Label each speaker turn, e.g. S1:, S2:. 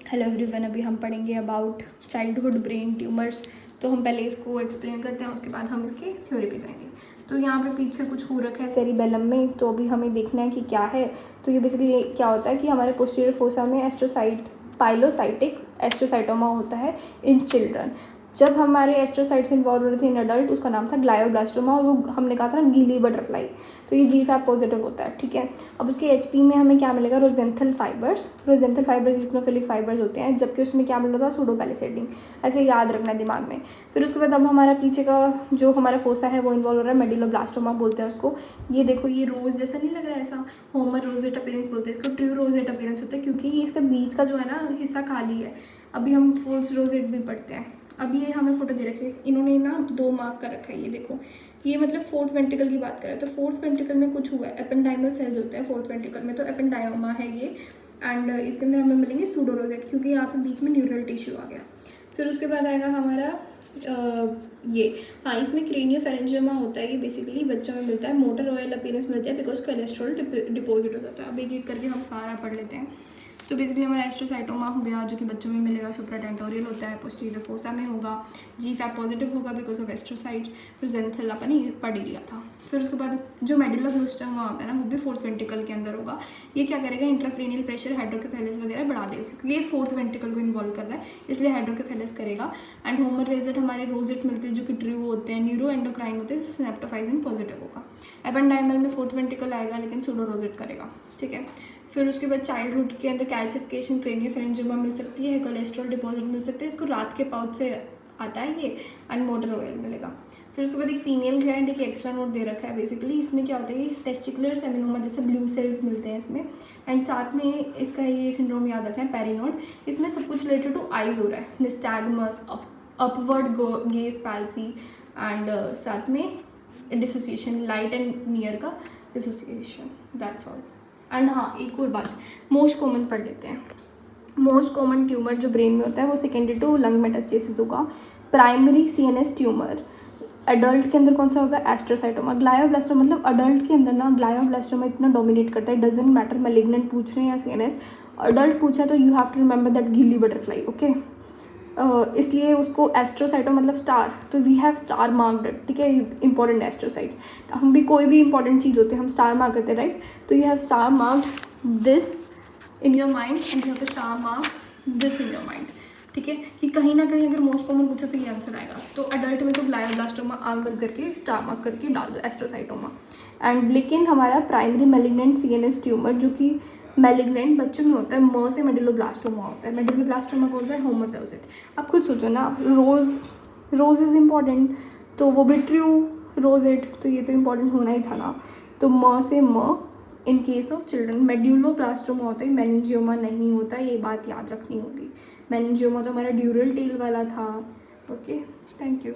S1: Hello everyone, अभी हम पढ़ेंगे अबाउट चाइल्डहुड ब्रेन ट्यूमर्स। तो हम पहले इसको एक्सप्लेन करते हैं, उसके बाद हम इसकी थ्योरी पे जाएंगे। तो यहाँ पे पीछे कुछ हो रखा है सेरिबेलम में, तो अभी हमें देखना है कि क्या है। तो ये बेसिकली क्या होता है कि हमारे पोस्टीरियर फोसा में एस्ट्रोसाइट पाइलोसाइटिक एस्ट्रोसाइटोमा होता है इन चिल्ड्रन। जब हमारे एस्ट्रोसाइट्स इन्वॉल्व हो रहे थे इन अडल्ट, उसका नाम था ग्लायोब्लास्टोमा, और वो हमने कहा था ना गीली बटरफ्लाई। तो ये G-FAP पॉजिटिव होता है, ठीक है। अब उसके HP में हमें क्या मिलेगा, रोजेंथल फाइबर्स ईस्नोफिलिक फाइबर्स होते हैं, जबकि उसमें क्या मिल रहा था, सूडोपैलिसेडिन। ऐसे याद रखना है दिमाग में। फिर उसके बाद अब हमारा पीछे का जो हमारा फोसा है वो इन्वॉल्व हो रहा है मेडुलोब्लास्टोमा बोलते हैं उसको। ये देखो, ये रोज जैसा नहीं लग रहा है, ऐसा होमर रोजेट अपीयरेंस बोलते हैं इसको, ट्रू रोजेट अपीयरेंस होता है, क्योंकि ये इसका बीच का जो है ना हिस्सा खाली है। अभी हम फॉल्स रोजेट भी पढ़ते हैं। अभी ये हमें फोटो दे रखी है, इन्होंने ना 2 मार्क कर रखा है, ये देखो। ये मतलब फोर्थ वेंट्रिकल की बात करें तो फोर्थ वेंट्रिकल में कुछ हुआ है, एपेंडाइमल सेल्स होते हैं फोर्थ वेंट्रिकल में, तो एपेंडायोमा है ये। एंड इसके अंदर हमें मिलेंगे सूडोरोजेट, क्योंकि यहाँ पे बीच में न्यूरल टिश्यू आ गया। फिर उसके बाद आएगा हमारा ये, हाँ, इसमें क्रेनियोफेरेंजियोमा होता है। ये बेसिकली बच्चों में मिलता है, मोटर ऑयल अपीयरेंस मिलता है बिकॉज कोलेस्ट्रॉल डिपॉजिट हो जाता है। अब एक एक करके हम सारा पढ़ लेते हैं। तो बेसिकली हमारा एस्ट्रोसाइटोमा हो गया, जो कि बच्चों में मिलेगा, सुप्राटेंटोरियल होता है, पोस्टीरियर फोसा में होगा, G-FAP पॉजिटिव होगा बिकॉज ऑफ एस्ट्रोसाइट्स। रोजेंथल अपन ही पढ़ ही लिया था। फिर उसके बाद जो मेडुलोब्लास्टोमा होता है ना, वो भी फोर्थ वेंट्रिकल के अंदर होगा। ये क्या करेगा, इंट्राक्रेनियल प्रेशर, हाइड्रोकेफेलस वगैरह बढ़ा देगा, क्योंकि ये फोर्थ वेंट्रिकल को इन्वॉल्व कर रहा है, इसलिए हाइड्रोकेफेलस करेगा। एंड होमर रेजेट हमारे रोजेट मिलते हैं, जो कि ट्रू होते हैं, न्यूरो एंडोक्राइन होते हैं, सिनेप्टोफाइजिन पॉजिटिव होगा। एपेंडाइमल में फोर्थ वेंट्रिकल आएगा, लेकिन सूडो रोजेट करेगा, ठीक है। फिर उसके बाद चाइल्डहुड के अंदर कैल्सिफिकेशन, क्रेनियोफेरेंजियोमा मिल सकती है, कोलेस्ट्रॉल डिपॉजिट मिल सकते हैं, इसको रात के पाउच से आता है ये, एंड मोटर ऑयल मिलेगा। फिर उसके बाद एक पीनियल ग्लैंड, एक एक्स्ट्रा नोट दे रखा है। बेसिकली इसमें क्या होता है कि टेस्टिकुलर सेमिनोमा जैसे ब्लू सेल्स मिलते हैं इसमें, एंड साथ में इसका ये सिंड्रोम याद रखना है, पेरिनोड। इसमें सब कुछ रिलेटेड टू आइज हो रहा है, निस्टैगमस, अपवर्ड गेज पैल्सी, एंड साथ में डिसोसिएशन, लाइट एंड नियर का डिसोसिएशन, दैट्स ऑल। एंड हाँ, एक और बात, मोस्ट कॉमन पढ़ लेते हैं। मोस्ट कॉमन ट्यूमर जो ब्रेन में होता है वो सेकेंडरी टू लंग मेटास्टेसिस होगा। प्राइमरी CNS ट्यूमर एडल्ट के अंदर कौन सा होगा, एस्ट्रोसाइटोमा। ग्लायोब्लास्टोमा मतलब अडल्ट के अंदर ना ग्लायोब्लास्टोमा इतना डोमिनेट करता है, डजेंट मैटर मैलिग्नेंट पूछ रहे हैं या CNS। अडल्ट पूछा तो you have to remember that gilly butterfly, okay. इसलिए उसको एस्ट्रोसाइटो मतलब स्टार, तो वी हैव स्टार मार्क्ड, ठीक है, इंपॉर्टेंट एस्ट्रोसाइट्स। हम भी कोई भी इंपॉर्टेंट चीज़ होती है हम स्टार मार्क करते हैं, राइट। तो you have star marked this in your mind and you have to star mark this in your mind, ठीक है। कि कहीं ना कहीं अगर मोस्ट कॉमन पूछो तो ये आंसर आएगा। तो एडल्ट में तो ग्लायोब्लास्टोमा आम वर्क करके स्टार मार्क करके डाल दो एस्ट्रोसाइटोमा। एंड लेकिन हमारा प्राइमरी मेलिग्नेंट CNS ट्यूमर जो कि मैलिग्नेंट बच्चों में होता है, म से मेडुलोब्लास्टोमा होता है। मेडुलोब्लास्टोमा को होता है होमर रोजेट। आप खुद सोचो ना, रोज इज़ इम्पॉर्टेंट, तो वो भी ट्रू रोजेट, तो ये तो इम्पॉर्टेंट होना ही था ना। तो म से म in case of children. Medulloblastoma होता है, मेनिंजियोमा नहीं होता, ये बात याद रखनी होगी। मेनिंजियोमा तो हमारा ड्यूरल टेल वाला था, ओके। Thank you.